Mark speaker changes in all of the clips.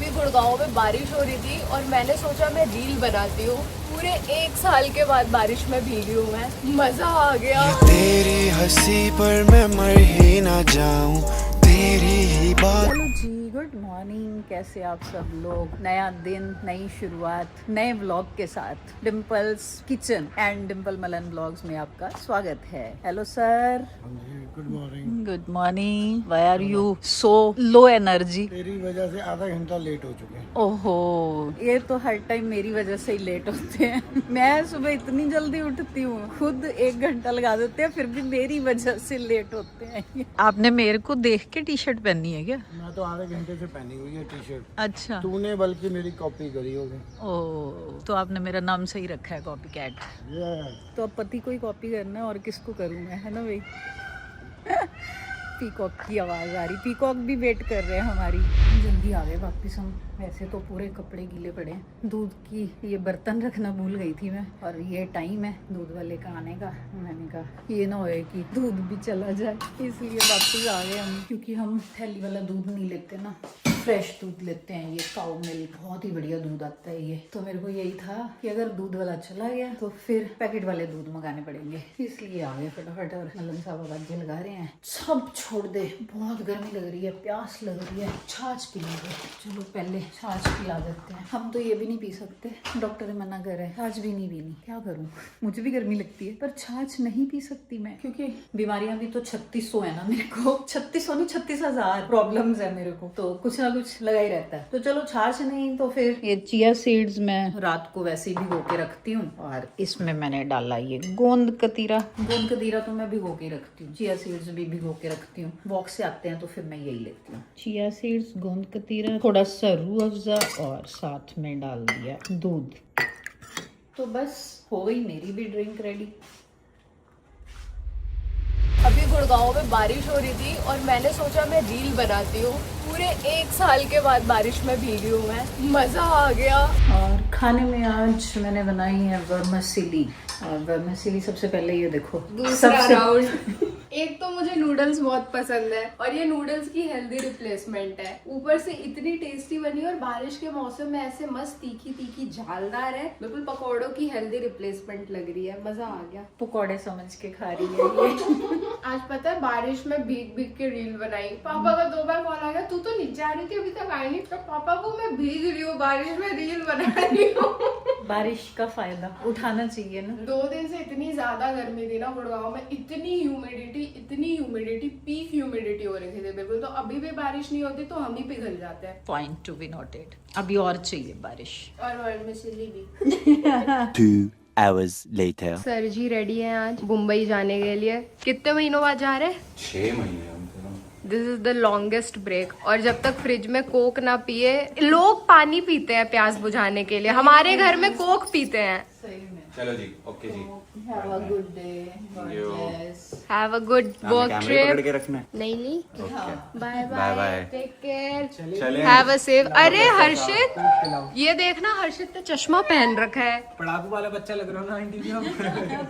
Speaker 1: अभी गुड़गांव में बारिश हो रही थी और मैंने सोचा मैं रील बनाती हूँ। पूरे 1 साल के बाद बारिश में भीगी हूँ मैं, मजा आ गया।
Speaker 2: तेरी हंसी पर मैं मर ही ना जाऊं, तेरी ही बात।
Speaker 3: हेलो जी, गुड मॉर्निंग। कैसे आप सब लोग? नया दिन, नई शुरुआत, नए व्लॉग के साथ Dimple's kitchen and Dimple Malan vlogs में आपका स्वागत है। Hello sir.
Speaker 4: Good morning.
Speaker 3: Good morning. Why are you so low energy?
Speaker 4: तेरी वजह से आधा घंटा लेट हो चुके हैं।
Speaker 3: ओहो, ये तो हर टाइम मेरी वजह से ही लेट होते हैं। मैं सुबह इतनी जल्दी उठती हूँ, खुद 1 घंटा लगा देते हैं, फिर भी मेरी वजह से लेट होते हैं। आपने मेरे को देख के टी शर्ट पहनी है क्या?
Speaker 4: मैं तो आधे घंटे से पहनी हुई है टी शर्ट।
Speaker 3: अच्छा।
Speaker 4: तूने बल्कि मेरी कॉपी करी होगी।
Speaker 3: ओ, तो आपने मेरा नाम सही रखा है, कॉपी कैट। तो अब पति को ही कॉपी करना है और किसको करूँ मैं, है ना भाई? पीकॉक की आवाज़ आ रही, पीकॉक भी वेट कर रहे हैं हमारी। जल्दी आ गए वापस हम। वैसे तो पूरे कपड़े गीले पड़े हैं। दूध की ये बर्तन रखना भूल गई थी मैं, और ये टाइम है दूध वाले का आने का। मैंने कहा ये ना होए कि दूध भी चला जाए, इसलिए वापस आ गए हम। क्योंकि हम थैली वाला दूध नहीं लेते ना, फ्रेश दूध लेते हैं। ये काऊ मिल्क, बहुत ही बढ़िया दूध आता है ये। तो मेरे को यही था कि अगर दूध वाला चला गया तो फिर पैकेट वाले दूध मंगाने पड़ेंगे, इसलिए आ गए फटाफट। और मलन साहब आवाज़ें लगा रहे हैं, सब छोड़ दे, बहुत गर्मी लग रही है, प्यास लग रही है, छाछ पी लेंगे। चलो पहले छाछ पिला देते हैं। हम तो ये भी नहीं पी सकते, डॉक्टर ने मना कर है, छाछ भी नहीं पीनी। क्या करूं, मुझे भी गर्मी लगती है पर छाछ नहीं पी सकती मैं, क्योंकि बीमारियां भी तो 3600 है ना मेरे को। 3600 नहीं, 36,000 प्रॉब्लम्स है मेरे को, तो कुछ ना कुछ लगा ही रहता है। तो चलो छाछ नहीं तो फिर ये चिया सीड्स मैं रात को वैसे ही भिगो के रखती हूँ, और इसमें मैंने डाला ये गोंद कतीरा। गोंद कतीरा तो मैं भिगो के रखती हूँ, चिया सीड्स भी भिगो के रखती हूँ। वॉक से आते हैं तो फिर मैं यही लेती हूँ, चिया सीड्स, गोंद कतीरा, थोड़ा सा रूह अफ़ज़ा, और साथ में डाल दिया दूध। तो बस हो गई मेरी भी ड्रिंक रेडी।
Speaker 1: अभी गुड़गांव में बारिश हो रही थी और मैंने सोचा मैं रील बनाती हूँ। पूरे 1 साल के बाद बारिश में भीगी हूँ मैं, मजा आ गया।
Speaker 3: और खाने में आज मैंने बनाई है वर्मिसेली। और वर्मिसेली सबसे पहले ये देखो,
Speaker 1: दूसरा राउंड। एक तो मुझे नूडल्स बहुत पसंद है और ये नूडल्स की हेल्दी रिप्लेसमेंट है। ऊपर से इतनी टेस्टी बनी और बारिश के मौसम में ऐसे मस्त तीखी तीखी झालदार है, बिल्कुल पकौड़ों की हेल्दी रिप्लेसमेंट लग रही है। मजा आ गया,
Speaker 3: पकौड़े समझ के खा रही है ये।
Speaker 1: आज पता है बारिश में भीग भीग के रील बनाई। पापा का 2 बार कॉल आ गया, तू तो नीचे आ रही थी अभी तक आई नहीं। तो पापा को मैं भीग रही हूँ बारिश में, रील बना रही हूँ।
Speaker 3: बारिश का फायदा उठाना चाहिए ना।
Speaker 1: 2 दिन से इतनी ज्यादा गर्मी थी ना गुड़गांव में, इतनी ह्यूमिडिटी, पीक ह्यूमिडिटी हो रही थी बिल्कुल। तो अभी भी बारिश नहीं होती तो हम ही पिघल जाते हैं।
Speaker 3: Point to be noted. अभी और चाहिए बारिश।
Speaker 1: और वर्मिसेली भी।
Speaker 2: 2 hours later.
Speaker 1: सर जी रेडी हैं आज मुंबई जाने के लिए। कितने महीनों बाद जा रहे हैं?
Speaker 5: 6 महीने।
Speaker 1: This is the longest break. और जब तक फ्रिज में कोक ना पिए, लोग पानी पीते हैं प्यास बुझाने के लिए, हमारे घर में कोक पीते हैं।
Speaker 3: सही में।
Speaker 5: चलो जी, ओके जी।
Speaker 3: Have a good day.
Speaker 1: Have a good work
Speaker 5: कैमरे पकड़
Speaker 1: ट्रिप।
Speaker 5: के रखना है।
Speaker 1: नहीं, bye
Speaker 5: bye bye.
Speaker 1: Take care,
Speaker 5: चले।
Speaker 1: Have a safe. अरे हर्षित, ये देखना, हर्षित ने चश्मा पहन रखा है।
Speaker 6: पढ़ाकू वाला बच्चा लग रहा है ना आंटी जी। हम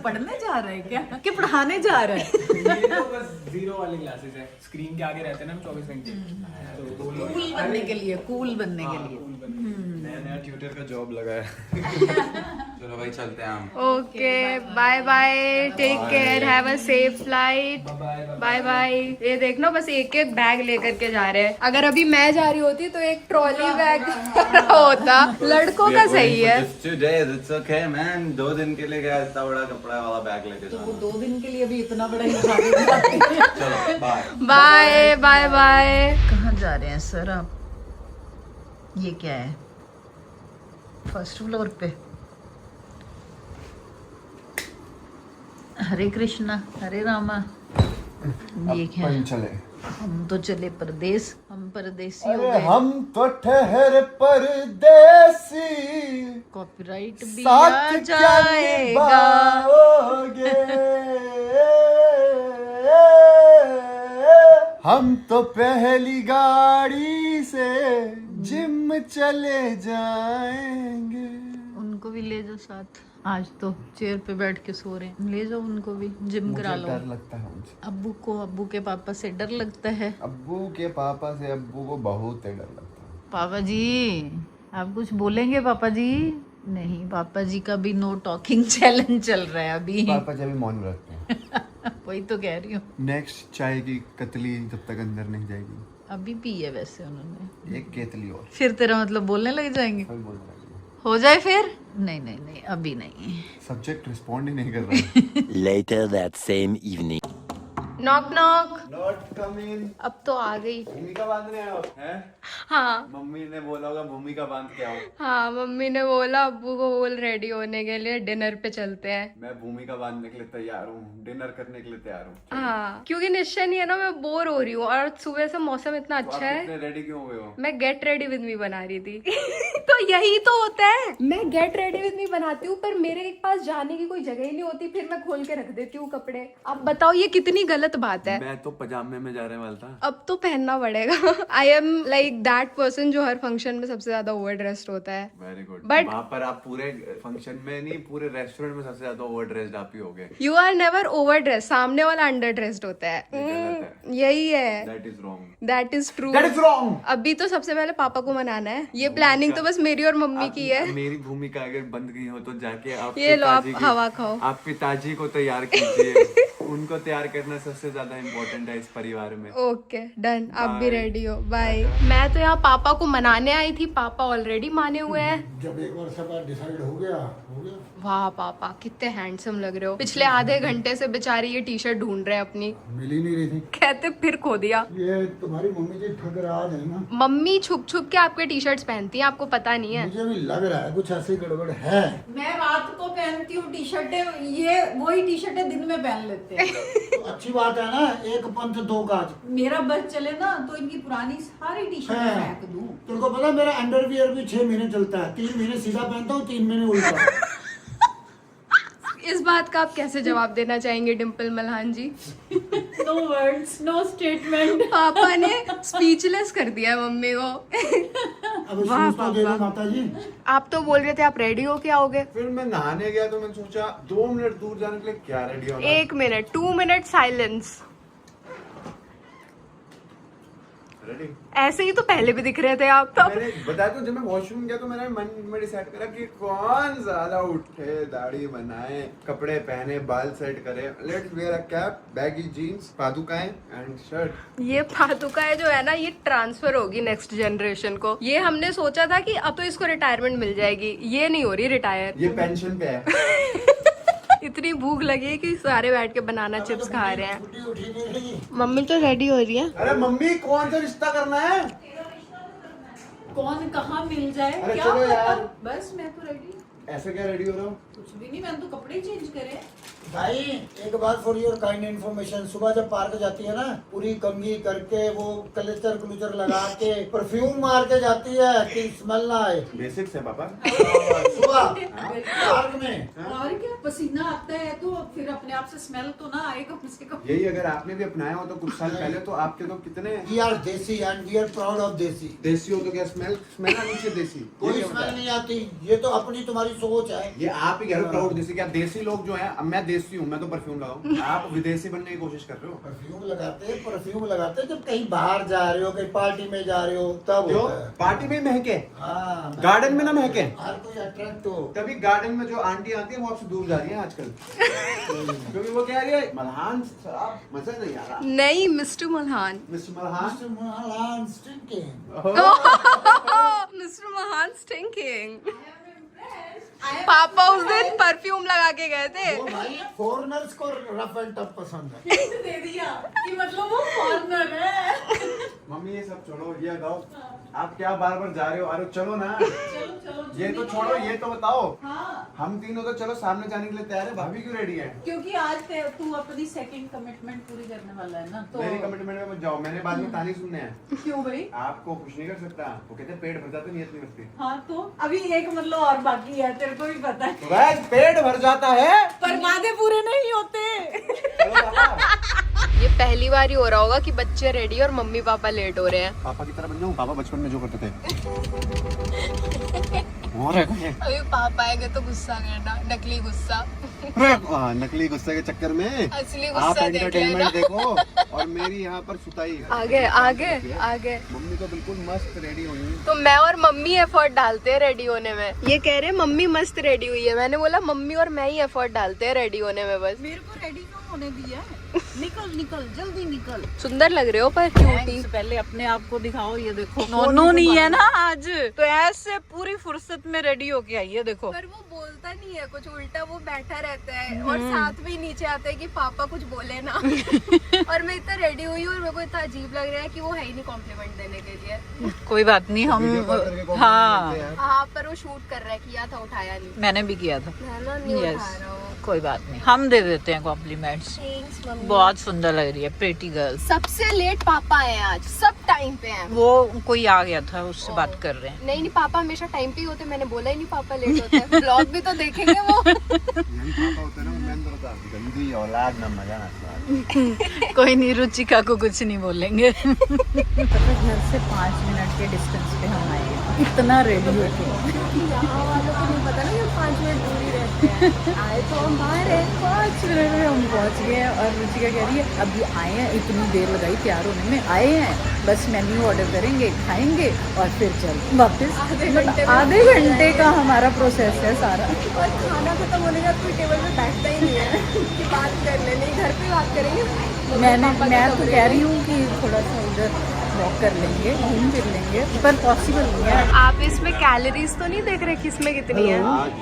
Speaker 3: पढ़ने जा रहे हैं क्या कि पढ़ाने जा रहे हैं?
Speaker 6: ये तो बस 0 वाली क्लासेस है, स्क्रीन के आगे रहते हैं ना हम 24 घंटे। तो
Speaker 3: कूल बनने के लिए, कूल बनने के लिए।
Speaker 5: नया ट्यूटर का जॉब लगा है। चलो भाई चलते हैं हम।
Speaker 1: Okay, bye bye, take care, have a safe flight, bye bye. ये देखना, बस एक एक बैग लेकर के जा रहे हैं। अगर अभी मैं जा रही होती तो एक ट्रॉली बैग होता। लड़कों का सही है।
Speaker 5: It's okay man, 2 दिन के लिए गया, इतना बड़ा कपड़ा वाला बैग लेके
Speaker 3: तो वो
Speaker 5: जाना।
Speaker 3: 2 दिन के लिए भी इतना बड़ा ही भारी।
Speaker 5: चलो बाय।
Speaker 1: Bye bye bye.
Speaker 3: कहाँ जा रहे हैं सर आप? ये क्या है? फर्स्ट फ्लोर पे। हरे कृष्णा हरे रामा। ये क्या है?
Speaker 4: चले।
Speaker 3: हम तो चले परदेस, हम परदेसी हो
Speaker 4: अरे
Speaker 3: गए।
Speaker 4: हम तो ठहर परदेसी,
Speaker 3: कॉपीराइट भी
Speaker 4: साथ
Speaker 3: आ
Speaker 4: क्या
Speaker 3: जाएगा।
Speaker 4: निभाओगे? हम तो पहली गाड़ी से जिम चले जाएंगे।
Speaker 3: उनको भी ले जाओ साथ। आज तो चेयर पे बैठ के सो रहे हैं, ले जाओ उनको भी, जिम करा लो।
Speaker 4: डर लगता है मुझे।
Speaker 3: अब्बू के पापा से डर लगता है।
Speaker 4: अब्बू के पापा से अब्बू को बहुत डर लगता है।
Speaker 3: पापा जी आप कुछ बोलेंगे पापा जी? नहीं, पापा जी का भी नो टॉकिंग चैलेंज चल रहा है अभी।
Speaker 4: पापा जी अभी मौन रखते हैं।
Speaker 3: वही तो कह रही हूँ।
Speaker 4: नेक्स्ट चाय की कतली जब तक अंदर नहीं जाएगी।
Speaker 3: अभी पी है वैसे उन्होंने।
Speaker 4: एक केतली और
Speaker 3: फिर तेरा मतलब बोलने लग जाएंगे?
Speaker 4: अभी बोल रहा है।
Speaker 3: हो जाए फिर? नहीं नहीं नहीं अभी नहीं।
Speaker 4: सब्जेक्ट रिस्पॉन्ड ही नहीं कर रहा।
Speaker 7: Later that same evening.
Speaker 1: Knock knock.
Speaker 4: Not come in.
Speaker 1: अब तो आ गई।
Speaker 4: भूमिका बांधने आओ हैं?
Speaker 1: हाँ
Speaker 4: मम्मी ने बोला होगा भूमिका बांध के आओ।
Speaker 1: हाँ, मम्मी ने बोला अब्बू को बोल रेडी होने के लिए, डिनर पे चलते हैं।
Speaker 4: मैं भूमिका बांधने के लिए तैयार हूँ, डिनर करने के लिए तैयार हूँ।
Speaker 1: हाँ, क्योंकि निश्चय नहीं है ना, मैं बोर हो रही हूँ और सुबह से मौसम इतना अच्छा है।
Speaker 4: इतने रेडी क्यों हुए हो?
Speaker 1: मैं गेट रेडी विद मी बना रही थी। तो यही तो होता है, मैं गेट रेडी विद मी बनाती हूँ पर मेरे पास जाने की कोई जगह ही नहीं होती, फिर मैं खोल के रख देती हूँ कपड़े। अब बताओ ये कितनी गलत बात है।
Speaker 5: मैं तो पजामे में जाने वाला था।
Speaker 1: अब तो पहनना पड़ेगा। I am like that person जो हर फंक्शन में सबसे ज्यादा ओवर ड्रेस्ड होता है।
Speaker 5: Very good.
Speaker 1: But-
Speaker 5: वहाँ पर आप पूरे फंक्शन में नहीं, पूरे रेस्टोरेंट में सबसे ज्यादा ओवर ड्रेस्ड आप ही हो गए।
Speaker 1: You are never over dress, सामने वाला अंडर ड्रेस्ड होता है। यही है,
Speaker 5: that is wrong.
Speaker 1: That is true.
Speaker 4: That is wrong.
Speaker 1: अभी तो सबसे पहले पापा को मनाना है, ये प्लानिंग तो बस मेरी और मम्मी की है।
Speaker 5: मेरी भूमिका अगर बंद गई हो तो जाके आप
Speaker 1: ये लो, आप
Speaker 5: पिताजी
Speaker 1: हवा खाओ।
Speaker 5: आप पिताजी को तैयार कीजिए। उनको तैयार करना सबसे ज्यादा इम्पोर्टेंट है इस परिवार में।
Speaker 1: ओके डन, आप भी रेडी हो, बाय। मैं तो यहाँ पापा को मनाने आई थी, पापा ऑलरेडी माने हुए हैं।
Speaker 8: जब एक बार सब डिसाइड हो गया।
Speaker 1: वाह पापा कितने हैंडसम लग रहे हो। पिछले आधे घंटे से बेचारी ये टी शर्ट ढूंढ रहे हैं अपनी,
Speaker 8: मिल ही नहीं रही थी।
Speaker 1: कहते फिर खो दिया।
Speaker 8: ये तुम्हारी मम्मी जी ठगराज है ना।
Speaker 1: मम्मी छुप छुप के आपके टी शर्ट्स पहनती हैं, आपको पता नहीं है।
Speaker 8: मुझे भी लग रहा है कुछ ऐसी गड़बड़ है।
Speaker 3: मैं रात को पहनती हूँ टी शर्टें, ये वही टी शर्टें दिन में पहन लेते हैं।
Speaker 8: तो अच्छी बात है ना, एक पंथ दो काज।
Speaker 3: मेरा बस चले ना तो इनकी पुरानी सारी टी शर्टें
Speaker 8: हाँ।
Speaker 3: फेंक दूं।
Speaker 8: तुमको पता है मेरा अंडरवियर भी 6 महीने चलता है। 3 महीने सीधा पहनता हूँ, 3 महीने उल्टा।
Speaker 1: इस बात का आप कैसे जवाब देना चाहेंगे Dimple Malhan ji?
Speaker 3: No words, no statement.
Speaker 1: पापा ने स्पीचलेस कर दिया है मम्मी को।
Speaker 8: अब
Speaker 1: वाह
Speaker 8: शूज तो दे दो
Speaker 1: पापा।
Speaker 8: माता जी।
Speaker 1: आप तो बोल रहे थे आप रेडी हो के आओगे।
Speaker 5: फिर मैं नहाने गया तो मैंने सोचा 2 मिनट दूर जाने के लिए क्या रेडी होना।
Speaker 1: 1 मिनट, 2 मिनट साइलेंस।
Speaker 5: रेडी।
Speaker 1: ऐसे ही तो पहले भी दिख रहे थे आप तो।
Speaker 5: मैंने बताया तो जब मैं वॉशरूम गया तो मैंने मन में डिसाइड करा कि कौन ज्यादा उठे, दाढ़ी बनाए, कपड़े पहने, बाल सेट करे। Let's wear a cap, baggy jeans, पादुकाएं एंड शर्ट।
Speaker 1: ये पादुकाएं जो है ना, ये ट्रांसफर होगी नेक्स्ट जनरेशन को। ये हमने सोचा था कि अब तो इसको रिटायरमेंट मिल जाएगी, ये नहीं हो रही रिटायर।
Speaker 5: ये पेंशन पे है।
Speaker 1: इतनी भूख लगी कि सारे बैठ के बनाना चिप्स खा रहे हैं।
Speaker 8: छुट्टी उठी नहीं रही।
Speaker 1: मम्मी तो रेडी हो रही है।
Speaker 5: अरे मम्मी कौन सा रिश्ता करना है?
Speaker 3: कौन कहाँ मिल जाए
Speaker 5: अरे
Speaker 3: क्या
Speaker 5: चलो
Speaker 3: पता?
Speaker 5: यार।
Speaker 3: बस मैं तो रेडी।
Speaker 5: ऐसे क्या रेडी हो रहा हूँ?
Speaker 3: कुछ भी नहीं, मैंने तो कपड़े ही चेंज करे।
Speaker 8: भाई एक बात फॉर योर काइंड इन्फॉर्मेशन, सुबह जब पार्क जाती है ना, पूरी कंघी करके वो कलेचर क्लूचर लगा के परफ्यूम मार के जाती है कि स्मेल ना आए।
Speaker 5: बेसिक्स है पापा।
Speaker 8: सुबह पार्क में।
Speaker 3: और क्या, पसीना आता है तो फिर अपने आप से स्मेल तो ना आएगा कम से कम।
Speaker 5: यही अगर आपने भी अपनाया हो तो कुछ साल पहले तो आपके तो कितने
Speaker 8: we are desi and we are proud of desi.
Speaker 5: देसी हो तो क्या स्मेल आनी चाहिए देसी?
Speaker 8: कोई
Speaker 5: ये क्या होता
Speaker 8: स्मेल
Speaker 5: है?
Speaker 8: नहीं आती, ये तो अपनी तुम्हारी सोच है।
Speaker 5: ये आप ही कह रहे हो प्राउड देसी। क्या देसी लोग जो हैं, अब मैं देसी हूँ, मैं तो परफ्यूम लगाऊं, आप विदेशी बनने की कोशिश कर रहे हो।
Speaker 8: परफ्यूम लगाते जब कहीं बाहर जा रहे हो, कहीं पार्टी में जा रहे हो तब
Speaker 5: क्यों?
Speaker 8: होता है।
Speaker 5: पार्टी में महके,
Speaker 8: हाँ,
Speaker 5: गार्डन में ना महके।
Speaker 8: हर कोई अट्रैक्ट हो।
Speaker 5: तभी गार्डन में जो आंटी आती है वो आपसे दूर जा रही है आजकल। क्योंकि वो कह रही है मल्हान शराब मजा नहीं आ रहा।
Speaker 1: नहीं mister Malhan.
Speaker 5: Mister Malhan.
Speaker 8: Mr. Mohan stinking.
Speaker 1: Mister Malhan stinking. पापा उस दिन परफ्यूम लगा के गए थे।
Speaker 8: वो भाई फॉरेनर्स को रफ एंड टफ पसंद है।
Speaker 3: दे दिया कि मतलब वो फॉरेनर है।
Speaker 5: मम्मी ये सब छोड़ो, ये बताओ आप क्या बार बार जा रहे हो? अरे चलो ना।
Speaker 3: चलो
Speaker 5: ये तो छोड़ो, ये तो बताओ।
Speaker 3: हाँ,
Speaker 5: हम तीनों तो चलो सामने जाने के लिए तैयार है, भाभी क्यों रेडी है?
Speaker 3: क्योंकि आज तू अपनी सेकंड कमिटमेंट पूरी करने वाला है ना, तो
Speaker 5: मेरी कमिटमेंट में मत जाओ, मैंने बाद में ताली सुनने हैं।
Speaker 3: क्यों भाई?
Speaker 5: आपको खुश नहीं कर सकता, वो कहते हैं पेट भर जाता नियत नहीं बचती।
Speaker 3: हाँ तो अभी एक मतलब और बाकी है, तेरे को भी पता है।
Speaker 5: तो गाइस पेट भर जाता है
Speaker 3: पर वादे पूरे नहीं होते।
Speaker 5: चलो पापा।
Speaker 1: ये पहली बार ही हो रहा होगा कि बच्चे रेडी और मम्मी पापा लेट हो रहे हैं।
Speaker 5: पापा की तरह बन जाऊं, पापा बचपन में जो करते थे। और है
Speaker 1: अभी पापा आएंगे तो गुस्सा करना, नकली गुस्सा।
Speaker 5: नकली गुस्से के चक्कर में
Speaker 1: असली
Speaker 5: आप
Speaker 1: गुस्सा देख
Speaker 5: एंटरटेनमेंट
Speaker 1: लेना।
Speaker 5: देखो और मेरी यहाँ पर सुताई।
Speaker 1: आगे आगे आगे।
Speaker 5: मम्मी तो बिल्कुल मस्त रेडी हुई है।
Speaker 1: तो मैं और मम्मी एफर्ट डालते हैं रेडी होने में। ये कह रहे हैं मम्मी मस्त रेडी हुई है। मैंने बोला मम्मी और मैं ही एफर्ट डालते हैं रेडी होने में बस।
Speaker 3: मेरे को रेडी क्यों होने दिया? निकल निकल जल्दी निकल।
Speaker 1: सुंदर लग रहे हो पर क्यूटी।
Speaker 3: पहले अपने आप को दिखाओ, ये देखो नोनो नहीं है ना आज, तो ऐसे पूरी फुर्सत में रेडी होके आई है देखो।
Speaker 1: पर वो बोलता नहीं है कुछ, उल्टा वो बैठा रहता है और साथ में ही नीचे आता है कि पापा कुछ बोले ना। और मैं इतना रेडी हुई हूँ और मेरे को इतना अजीब लग रहा है कि वो है ही नहीं कॉम्प्लीमेंट देने के लिए।
Speaker 3: कोई बात नहीं, हम हाँ
Speaker 1: हाँ पर वो शूट कर रहा है, किया था उठाया नहीं।
Speaker 3: मैंने भी किया था।
Speaker 1: है ना, नहीं
Speaker 3: Yes.
Speaker 1: उठा रहा हूँ।
Speaker 3: कोई बात नहीं, हम दे देते हैं कॉम्प्लीमेंट्स।
Speaker 1: Thanks, mummy.
Speaker 3: बहुत सुंदर लग रही है, प्रेटी गर्ल।
Speaker 1: सबसे लेट पापा आए आज, सब टाइम पे हैं।
Speaker 3: वो कोई आ गया था, उससे बात कर रहे हैं।
Speaker 1: नहीं नहीं, पापा हमेशा टाइम पे ही होते। मैंने बोला ही नहीं पापा लेट होते हैं। ब्लॉग भी तो देखेंगे वो।
Speaker 5: यही पापा होते ना, मैंने तो बता गंदी औलाद ना मजा ना स्वाद।
Speaker 3: कोई नहीं, रुचिका को कुछ नहीं बोलेंगे। घर से 5 मिनट के डिस्टेंस पे हम आए हैं, इतना रेडी होके।
Speaker 1: यहाँ वालों को नहीं पता ना कि 5 मिनट दूर ही रहते हैं। आए तो हम बाहर है।
Speaker 3: 5 मिनट में हम पहुंच गए हैं और रुचिका कह रही है अभी आए हैं, इतनी देर लगाई तैयार होने में, आए हैं बस मेन्यू ऑर्डर करेंगे, खाएंगे और फिर चल वापस। आधे घंटे का हमारा प्रोसेस है सारा।
Speaker 1: और खाना खत्म होने का कोई टेबल पे बैठता ही नहीं है कि बात कर ले। नहीं, घर पे बात करेंगे।
Speaker 3: मैं तो कह रही हूँ कि थोड़ा सा उधर वॉक कर लेंगे, घूम फिर लेंगे, पर पॉसिबल नहीं है।
Speaker 1: आप इसमें कैलोरीज तो नहीं देख रहे किसमें कितनी है?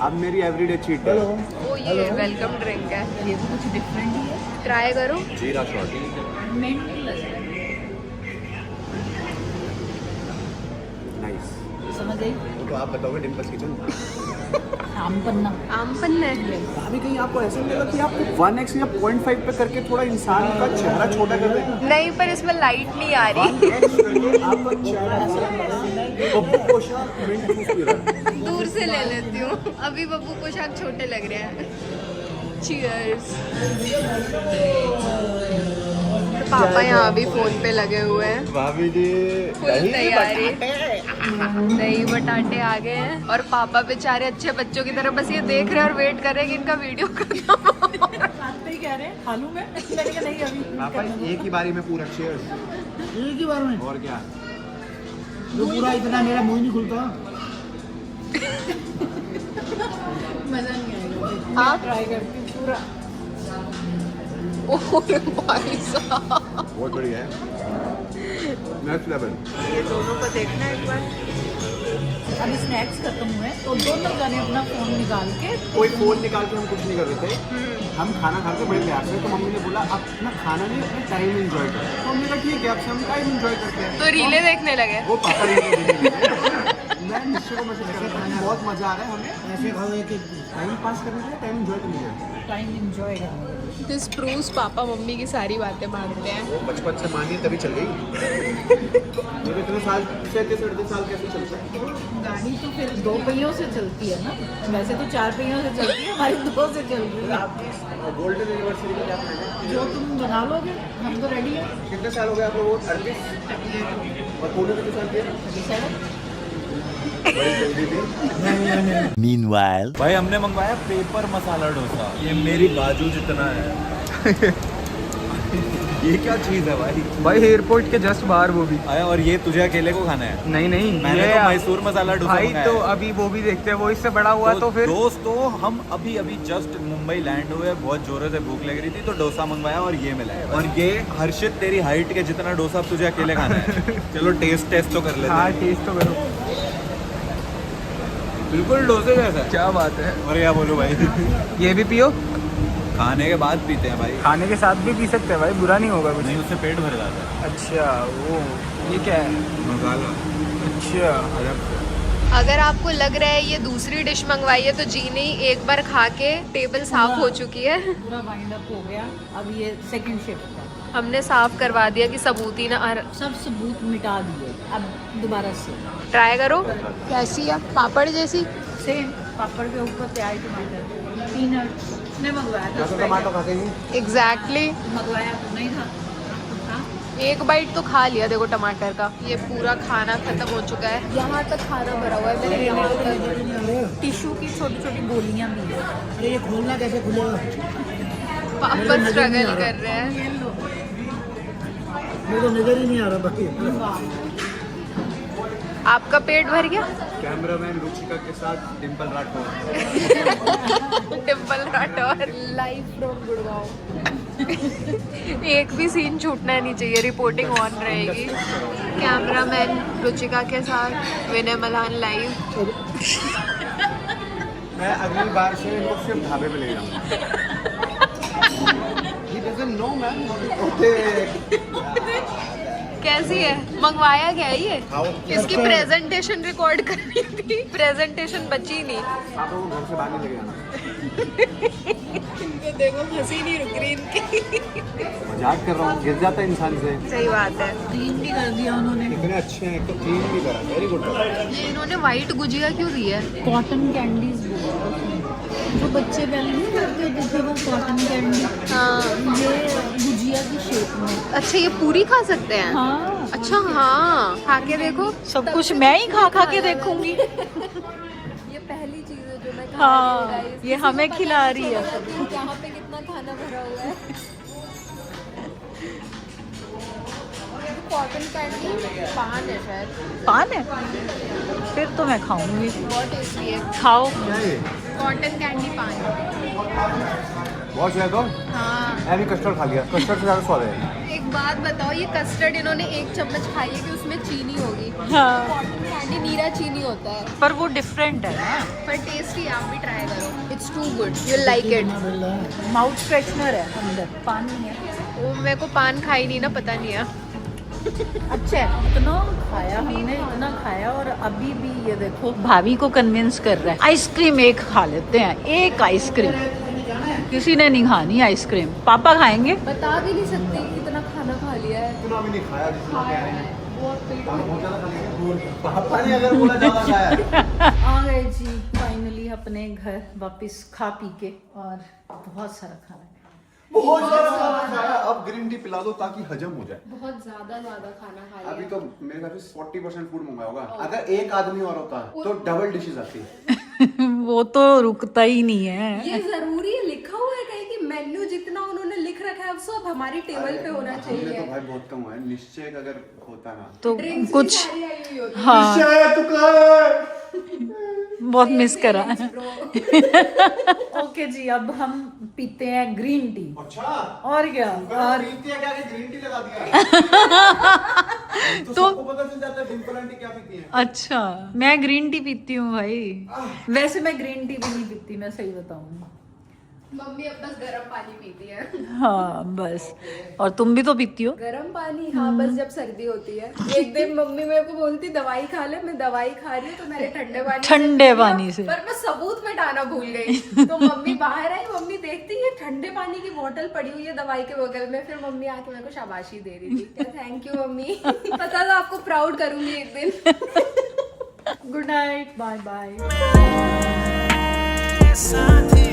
Speaker 5: अब मेरी एवरीडे चीट है।
Speaker 1: ओ ये वेलकम ड्रिंक है,
Speaker 3: ये तो कुछ डिफरेंट ही है।
Speaker 1: ट्राई करो।
Speaker 5: जीरा शॉट। नाइस।
Speaker 3: समझ आई?
Speaker 5: तो आप बताओगे डिम्पल्स किचन।
Speaker 3: आम पन्ना।
Speaker 1: आम पन्ना है।
Speaker 4: अभी कहीं आपको ऐसा नहीं लगा कि आप 1x या 0.5 पे करके थोड़ा इंसान का चेहरा छोटा कर दें?
Speaker 1: नहीं, पर इसमें लाइट नहीं आ रही।
Speaker 4: 1x करके आपका चेहरा बब्बू पोशाक मिंट जूस पी रहा है।
Speaker 1: दूर से ले लेती हूँ। अभी बब्बू पोशाक छोटे लग रहे हैं। Cheers। पापा यहाँ भी फोन पे लगे हुए हैं।
Speaker 5: भाभी जी
Speaker 1: फुल तैयारी। दही बटाटे आ गए हैं और पापा बेचारे अच्छे बच्चों की तरह बस ये देख रहे हैं और वेट कर रहे हैं कि इनका वीडियो खत्म हो।
Speaker 3: ही कह रहे हैं खा लूं मैं, मैंने कहा नहीं अभी।
Speaker 5: पापा एक ही बारी में पूरा चीयर्स।
Speaker 8: एक ही बार में
Speaker 5: और क्या?
Speaker 8: जो पूरा इतना मेरा मुंह नहीं खुलता।
Speaker 3: मजा नहीं आएगा।
Speaker 1: हाँ?
Speaker 3: ट्राई करती हूँ पूरा।
Speaker 1: ओह भाई साहब,
Speaker 5: बहुत बढ़िया है, नेक्स्ट लेवल।
Speaker 1: ये दोनों को देखना है एक बार।
Speaker 3: अभी स्नैक्स खत्म हुए तो दोनों जाने अपना फोन निकाल के
Speaker 4: कोई फोन निकाल के हम कुछ नहीं कर रहे थे। हम खाना खा के बड़े प्यार से, तो मम्मी ने बोला आप अपना खाना नहीं अपना टाइम एंजॉय करो। तो हमने कहा ठीक है, आपसे हम टाइम एंजॉय करते हैं।
Speaker 1: तो रीले देखने लगे।
Speaker 4: वो पापा मैं निश्चय को मैसेज कर रहा था, बहुत मजा आ रहा है हमें
Speaker 8: ऐसे खाओ एक एक
Speaker 4: टाइम पास करने के लिए, टाइम एंजॉय करने के लिए।
Speaker 3: टाइम एंजॉय करना।
Speaker 1: दिस प्रूव्स पापा मम्मी की सारी बातें मानते हैं।
Speaker 5: वो बचपन से मानी तभी चल गई।
Speaker 4: मेरे इतने साल 37-38 साल कैसे चलता है?
Speaker 3: गाड़ी तो फिर 2 पहियों से चलती है ना, वैसे तो 4 पहियों से चलती है, हमारी 2 से चल रही है।
Speaker 4: गोल्डन एनिवर्सरी का क्या प्लान है?
Speaker 3: जो तुम बना लोगे हम तो रेडी है।
Speaker 4: कितने साल हो गए आप लोगों को? 38 और पूरे कितने साल के?
Speaker 7: Meanwhile,
Speaker 6: भाई हमने मंगवाया पेपर मसाला डोसा, ये मेरी बाजू जितना है।
Speaker 4: ये क्या चीज है भाई?
Speaker 6: भाई एयरपोर्ट के जस्ट बाहर वो भी आया, और ये तुझे अकेले को खाना है? नहीं नहीं, मैंने तो मैसूर मसाला डोसा भाई मंगाया। तो अभी वो भी देखते हैं, वो इससे बड़ा हुआ तो फिर दोस्तों हम अभी जस्ट मुंबई लैंड हुए, बहुत जोरों से भूख लग रही थी तो डोसा मंगवाया और ये मिला है। और ये हर्षित तेरी हाइट के जितना डोसा तुझे अकेले खाना है। चलो टेस्ट तो कर लेते हैं। हाँ टेस्ट तो करो, बिल्कुल डोसे जैसा। क्या बात है। और क्या बोलूं भाई, ये भी पियो। खाने के बाद पीते हैं भाई, खाने के साथ भी पी सकते हैं भाई, बुरा नहीं होगा कुछ। नहीं, उससे पेट भर जाता है। अच्छा वो ये क्या है? मसाला। अच्छा,
Speaker 1: अगर आपको लग रहा है ये दूसरी डिश मंगवाई है तो जी नहीं, एक बार खा के टेबल साफ हो चुकी है।
Speaker 3: पूरा वाइंड अप हो गया, अब ये सेकंड शिफ्ट है।
Speaker 1: हमने साफ करवा दिया कि सबूत ही ना।
Speaker 3: सब सबूत मिटा दिए, अब दोबारा से
Speaker 1: ट्राई करो कैसी है, पापड़ जैसी।
Speaker 3: सेम पापड़ के ऊपर प्याज टमाटर पीनट ने मंगवाया था।
Speaker 4: टमाटो खाते हैं।
Speaker 1: एग्जैक्टली।
Speaker 3: मंगवाया तो नहीं था, था
Speaker 1: एक बाइट तो खा लिया देखो टमाटर का। ये पूरा खाना खत्म हो चुका है, यहाँ तक खाना भरा हुआ है मेरे यहाँ तक।
Speaker 3: टिश्यू की छोटी छोटी गोलियां भी है।
Speaker 8: अरे ये खोलना कैसे खुलेगा?
Speaker 1: पापा स्ट्रगल कर रहे हैं।
Speaker 8: मेरे को नजर ही नहीं आ रहा भाई।
Speaker 1: आपका पेट भर गया?
Speaker 5: कैमरामैन रुचिका के साथ डिम्पल राठौर।
Speaker 1: Dimple Rathore live from Gurgaon. एक भी सीन छूटना नहीं चाहिए, रिपोर्टिंग ऑन रहेगी। कैमरामैन रुचिका के साथ विनय मल्हान लाइव।
Speaker 5: मैं अगली बार से इनको सिर्फ ढाबे पे ले जाऊंगा। He doesn't know, man.
Speaker 1: कैसी है? मंगवाया गया ये?
Speaker 5: खाओ।
Speaker 1: इसकी प्रेजेंटेशन रिकॉर्ड करनी थी, प्रेजेंटेशन बची नहीं।
Speaker 5: आप लोगों को घर से बाहर नहीं लेके जाना।
Speaker 1: इनको देखो हंसी नहीं रुक रही इनकी।
Speaker 5: मजाक कर रहा हूँ, गिर जाता है इंसान से।
Speaker 1: सही बात है।
Speaker 3: क्लीन भी कर दिया उन्होंने।
Speaker 5: इतने अच्छे हैं, एक तो क्लीन भी करा, वेरी गुड।
Speaker 1: ये इन्होंने व्हाइट गुजिया क्यों दी है?
Speaker 3: कॉटन कैंडीज जो बच्चे पहले नहीं करते थे वो कॉटन कैंडी,
Speaker 1: हाँ।
Speaker 3: ये गुजिया की शेप में।
Speaker 1: अच्छा ये पूरी खा सकते हैं?
Speaker 3: हाँ
Speaker 1: अच्छा हाँ, खा के देखो।
Speaker 3: सब कुछ मैं ही खा खा के देखूंगी।
Speaker 1: ये पहली चीज है जो मैं खा
Speaker 3: हाँ,
Speaker 1: रही हूँ guys।
Speaker 3: ये
Speaker 1: किसी
Speaker 3: हमें
Speaker 1: को पता
Speaker 3: खिला
Speaker 1: नहीं
Speaker 3: रही है।
Speaker 1: चला कि यहाँ पे कितना खाना भरा हुआ है। कॉटन कैंडी पान है शायद।
Speaker 3: पान है? फिर तो मैं खाऊंगी।
Speaker 1: बहुत टेस्टी है।
Speaker 3: खाओ।
Speaker 5: क्या है ये?
Speaker 1: कॉटन कैंडी पान।
Speaker 5: बहुत ज्यादा तो
Speaker 1: हाँ।
Speaker 5: मैं भी कस्टर्ड खा लिया, कस्टर्ड से ज्यादा स्वाद है।
Speaker 1: एक बात बताओ, ये कस्टर्ड इन्होंने 1 चम्मच खाई है कि उसमें चीनी होगी?
Speaker 3: हाँ।
Speaker 1: कॉटन कैंडी नीरा चीनी होता है,
Speaker 3: पर वो डिफरेंट है ना।
Speaker 1: पर टेस्टी है। आप भी ट्राई करो, it's too good, you like it.
Speaker 3: Mouth stretcher है अंदर, पानी है।
Speaker 1: वो मेरे को पान खाई नहीं ना, पता नहीं है।
Speaker 3: अच्छा है। इतना खाया हमने, इतना खाया और अभी भी ये देखो भाभी को कन्विंस कर रहा है। आइसक्रीम एक खा लेते हैं, एक आइसक्रीम। किसी ने नहीं खानी आइसक्रीम, पापा खाएंगे।
Speaker 1: बता भी नहीं सकते कितना खाना खा लिया है।
Speaker 5: इतना भी नहीं खाया जितना कह रहे हैं।
Speaker 1: वो पेट
Speaker 5: हम बहुत ज्यादा खा लेंगे। पापा ने अगर बोला ज्यादा खाया।
Speaker 3: आ गए जी फाइनली अपने घर वापस खा पी के, और बहुत सारा खाना है।
Speaker 5: बहुत ज्यादा खाना खाया। अब ग्रीन टी पिला दो ताकि हजम हो जाए।
Speaker 1: बहुत ज्यादा खाना खा लिया।
Speaker 5: अभी तो मेरे घर से 40% फूड मंगाया होगा। अगर एक आदमी और होता तो डबल डिशेस आती।
Speaker 3: वो तो रुकता ही नहीं है।
Speaker 1: ये जरूरी है, लिखा हुआ है कहीं कि मेन्यू जितना उन्होंने लिख रखा है अब सब हमारी टेबल पे होना
Speaker 5: हमने
Speaker 1: चाहिए।
Speaker 5: तो भाई बहुत कम हुआ है। निश्चय अगर होता ना
Speaker 3: तो
Speaker 1: Drinks भी
Speaker 3: कुछ
Speaker 1: सारी आई हुई होती।
Speaker 3: हाँ
Speaker 5: निश्चय तू कहाँ
Speaker 3: बहुत मिस करा।
Speaker 1: Bro।
Speaker 3: ओके जी, अब हम पीते हैं ग्रीन टी।
Speaker 5: अच्छा
Speaker 3: और क्या? और
Speaker 5: पीती है क्या कि ग्रीन टी लगा दिया? तो सबको पता चल जाता है डिम्पल आंटी क्या पीती है।
Speaker 3: अच्छा, मैं ग्रीन टी पीती हूँ भाई। वैसे मैं ग्रीन टी भी नहीं पीती, मैं सही बताऊँ।
Speaker 1: मम्मी अब बस गर्म पानी पीती है।
Speaker 3: हाँ बस। और तुम भी तो पीती हो?
Speaker 1: गर्म पानी, हाँ बस जब सर्दी होती है। एक दिन मम्मी मेरे को बोलती दवाई खा ले, मैं दवाई खा रही हूँ तो मैंने ठंडे पानी से पर मैं सबूत मिटाना भूल गई। तो मम्मी बाहर आई, मम्मी देखती है ठंडे पानी की बोतल पड़ी हुई है दवाई के बगल में। फिर मम्मी आके मेरे को शाबाशी दे रही थी, थैंक यू मम्मी। पता था आपको प्राउड करूंगी एक दिन।
Speaker 3: Good night, bye bye.
Speaker 2: साथी